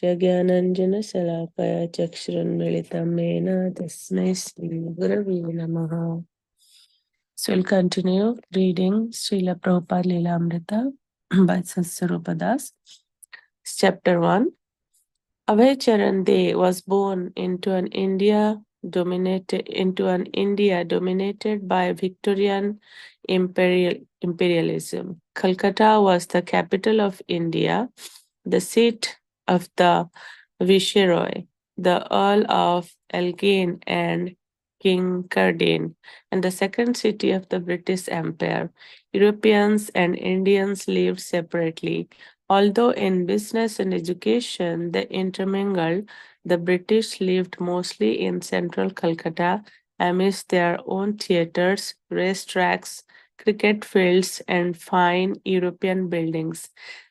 Tasya Gyananjana Salakaya Chakshurunmilitam Mena Tasmai Shri Gurave Namaha. So we'll continue reading Srila Prabhupada Lilamrita by Srila. Chapter 1. Abhay Charan De was born into an India dominated by Victorian imperialism. Calcutta was the capital of India, the seat of the Viceroy, the Earl of Elgin and King Cardin, and the second city of the British Empire. Europeans and Indians lived separately. Although in business and education they intermingled, the British lived mostly in central Calcutta amidst their own theatres, racetracks, cricket fields, and fine European buildings.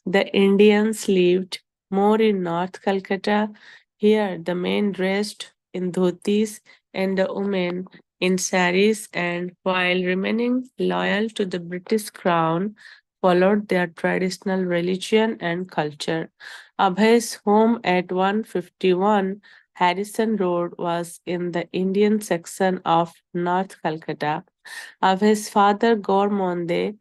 The Indians lived more in North Calcutta. Here, the men dressed in dhotis and the women in saris, and while remaining loyal to the British Crown, followed their traditional religion and culture. Abhay's home at 151 Harrison Road was in the Indian section of North Calcutta. Abhay's father, Gaur Mohan De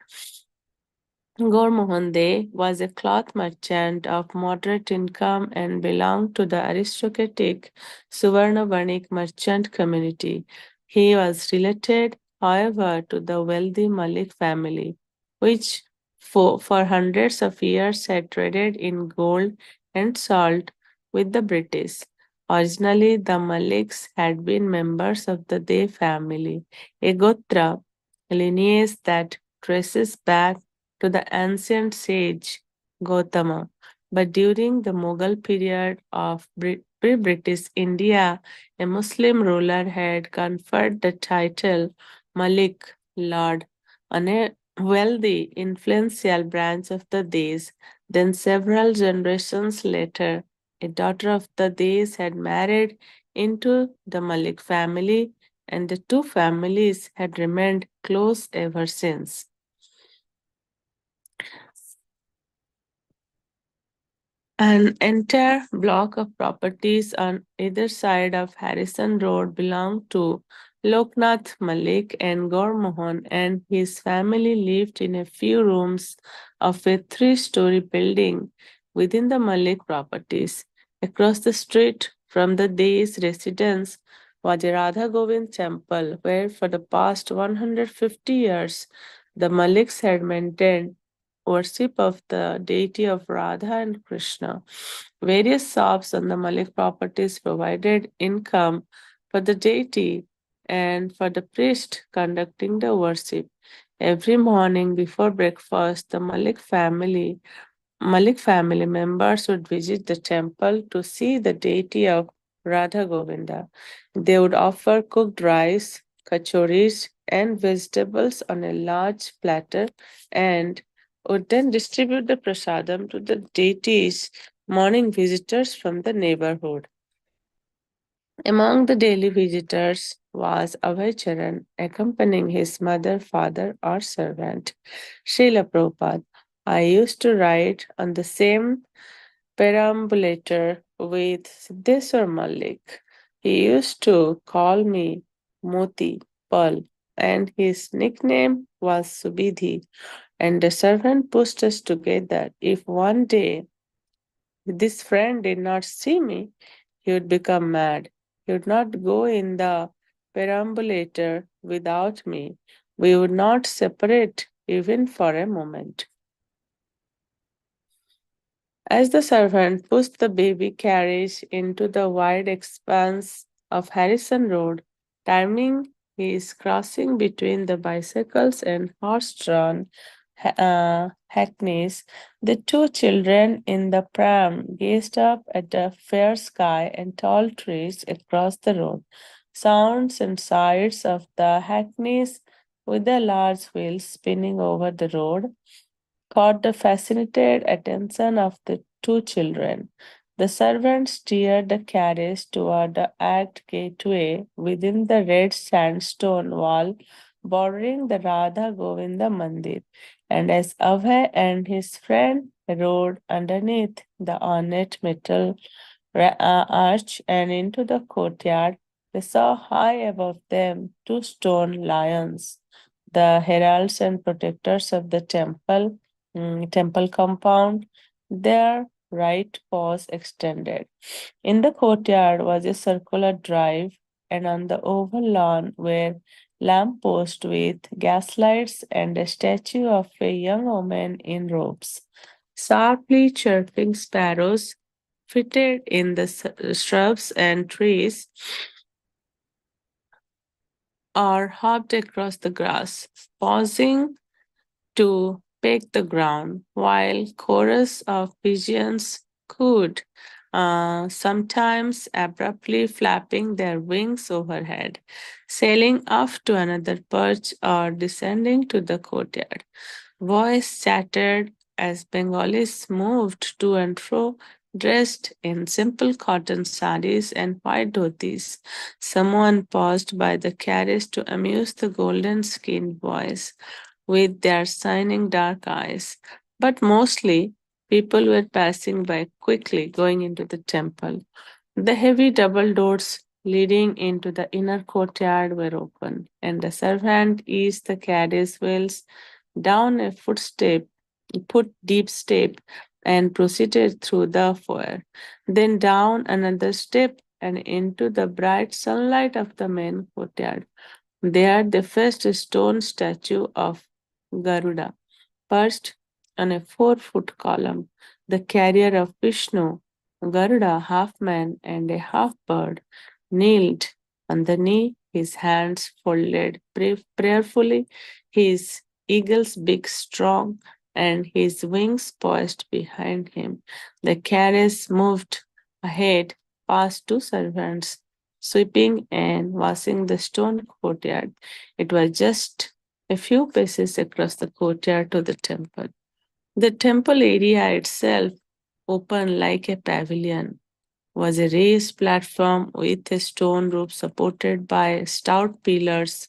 was a cloth merchant of moderate income and belonged to the aristocratic Suvarna Vanik merchant community. He was related, however, to the wealthy Malik family, which for hundreds of years had traded in gold and salt with the British. Originally, the Maliks had been members of the De family, a Gotra lineage that traces back to the ancient sage Gautama. But during the Mughal period of pre-British India, a Muslim ruler had conferred the title Malik, Lord, on a wealthy, influential branch of the Des. Then, several generations later, a daughter of the Des had married into the Malik family, and the two families had remained close ever since. An entire block of properties on either side of Harrison Road belonged to Loknath Malik, and Gaur Mohan and his family lived in a few rooms of a three-story building within the Malik properties. Across the street from the De's residence was a Radha Govind temple where for the past 150 years the Maliks had maintained worship of the deity of Radha and Krishna. Various shops on the Malik properties provided income for the deity and for the priest conducting the worship. Every morning before breakfast, the Malik family members would visit the temple to see the deity of Radha Govinda. They would offer cooked rice, kachoris, and vegetables on a large platter and would then distribute the prasadam to the deity's morning visitors from the neighborhood. Among the daily visitors was Abhay Charan, accompanying his mother, father, or servant. Srila Prabhupada. I used to ride on the same perambulator with Siddheswar Malik. He used to call me Moti, Pearl, and his nickname was Subidhi. And the servant pushed us together. If one day this friend did not see me, he would become mad. He would not go in the perambulator without me. We would not separate even for a moment. As the servant pushed the baby carriage into the wide expanse of Harrison Road, timing his crossing between the bicycles and horse-drawn hackneys, the two children in the pram gazed up at the fair sky and tall trees across the road. Sounds and sights of the hackneys with their large wheels spinning over the road caught the fascinated attention of the two children. The servant steered the carriage toward the arched gateway within the red sandstone wall bordering the Radha Govinda Mandir. And as Abhay and his friend rode underneath the ornate metal arch and into the courtyard. They saw high above them two stone lions, the heralds and protectors of the temple compound, their right paws extended. In the courtyard was a circular drive, and on the oval lawn were lampposts with gaslights and a statue of a young woman in robes. Sharply chirping sparrows fitted in the shrubs and trees or hopped across the grass, pausing to peck the ground, while chorus of pigeons cooed, sometimes abruptly flapping their wings overhead, sailing off to another perch or descending to the courtyard. Voice chattered as Bengalis moved to and fro, dressed in simple cotton saris and white dhotis. Someone paused by the carriage to amuse the golden skinned boys with their shining dark eyes. But mostly, people were passing by quickly, going into the temple. The heavy double doors leading into the inner courtyard were open, and the servant eased the carriage wheels down a put deep step, and proceeded through the foyer, then down another step and into the bright sunlight of the main courtyard. There they faced a stone statue of Garuda, perched on a 4 foot column, the carrier of Vishnu. Garuda, half man and a half bird, kneeled on the knee, his hands folded prayerfully, his eagle's beak strong, and his wings poised behind him. The carriage moved ahead past two servants, sweeping and washing the stone courtyard. It was just a few paces across the courtyard to the temple. The temple area itself, open like a pavilion, was a raised platform with a stone roof supported by stout pillars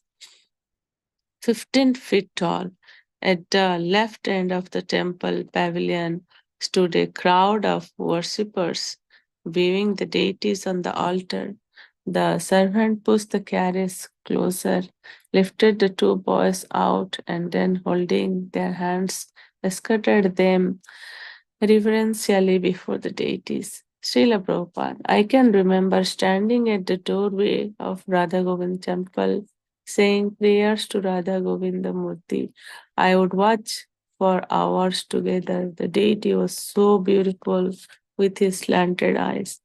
15 feet tall. At the left end of the temple pavilion stood a crowd of worshippers, viewing the deities on the altar. The servant pushed the carriage closer, lifted the two boys out, and then, holding their hands, escorted them reverentially before the deities. Srila Prabhupada, I can remember standing at the doorway of Radha Govind temple saying prayers to Radha Govinda Murti. I would watch for hours together. The deity was so beautiful with his slanted eyes.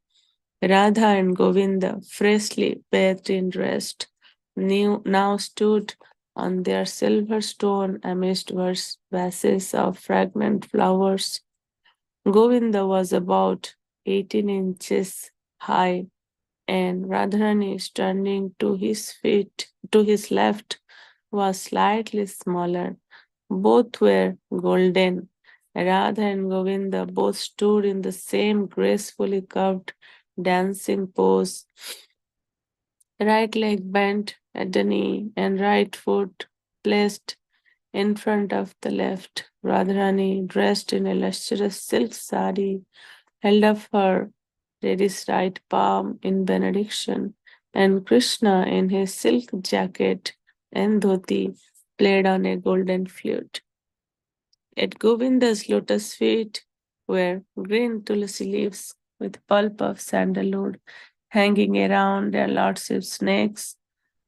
Radha and Govinda, freshly bathed in rest, now stood on their silver stone amidst vases of fragrant flowers. Govinda was about 18 inches high, and Radharani, standing to his left, was slightly smaller. Both were golden. Radha and Govinda both stood in the same gracefully curved dancing pose, right leg bent at the knee and right foot placed in front of the left. Radharani, dressed in a lustrous silk sari, held up her lady's right palm in benediction, and Krishna, in his silk jacket and dhoti, played on a golden flute. At Govinda's lotus feet were green tulsi leaves with pulp of sandalwood hanging around their lordship's necks,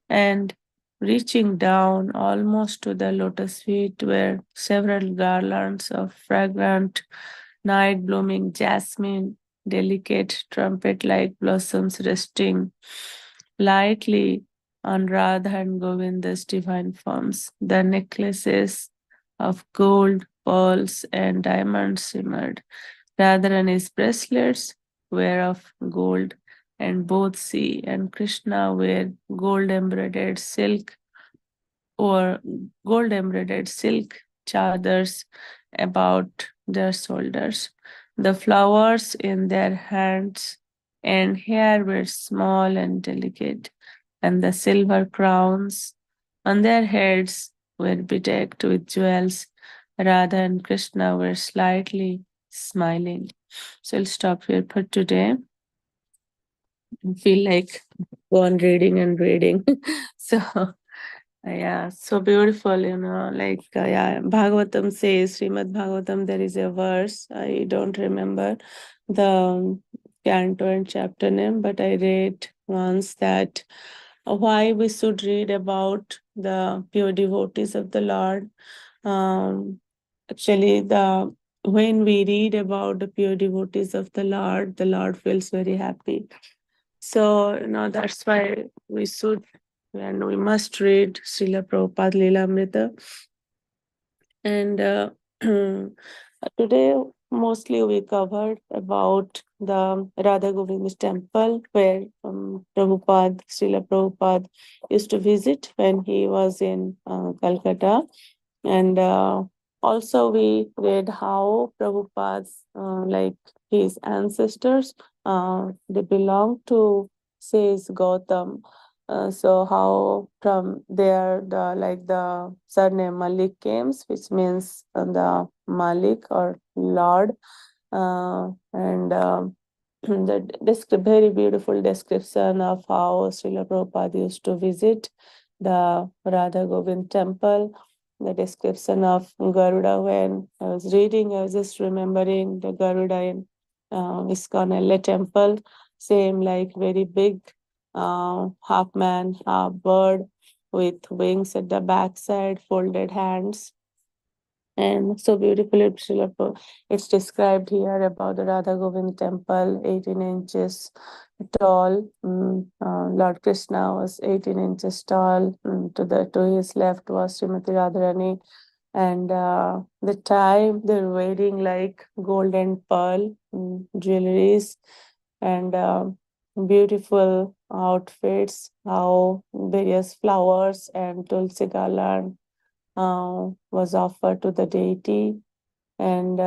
and reaching down almost to the lotus feet were several garlands of fragrant night blooming jasmine, delicate trumpet like blossoms resting lightly on Radha and Govinda's divine forms. The necklaces of gold, pearls, and diamonds shimmered. Radharani's bracelets were of gold, and both she and Krishna were or gold embroidered silk chadars about their shoulders. The flowers in their hands and hair were small and delicate, and the silver crowns on their heads were bedecked with jewels. Radha and Krishna were slightly smiling. So I'll stop here for today. I feel like go on reading and reading. So yeah, so beautiful, like yeah, Bhagavatam says, Srimad Bhagavatam, there is a verse. I don't remember the canto and chapter name, but I read once that why we should read about the pure devotees of the Lord. Um, Actually, the when we read about the pure devotees of the Lord feels very happy. So, that's why we should and we must read Srila Prabhupada Lilamrita. And today, mostly we covered about the Radha Govind temple where Prabhupada, Srila Prabhupada used to visit when he was in Calcutta. And also, we read how Prabhupada's, like his ancestors, they belong to, says Gautam. So how from there the surname Malik comes, which means the Malik or Lord, and the very beautiful description of how Srila Prabhupada used to visit the Radha Govind temple. The description of Garuda when I was reading, I was just remembering the Garuda in ISKCON LA temple, same like very big, half man, half bird, with wings at the backside, folded hands. And so beautifully, it's described here about the Radha Govind temple, 18 inches tall. Lord Krishna was 18 inches tall. To his left was Srimati Radharani. And the time they're wearing like gold and pearl jewelries and beautiful outfits, how various flowers and tulsi garland was offered to the deity. And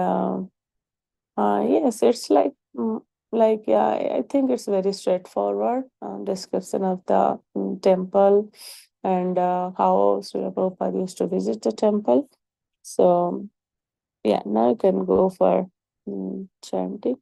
yes, it's like yeah, I think it's very straightforward description of the temple and how Srila Prabhupada used to visit the temple. So yeah, now you can go for chanting.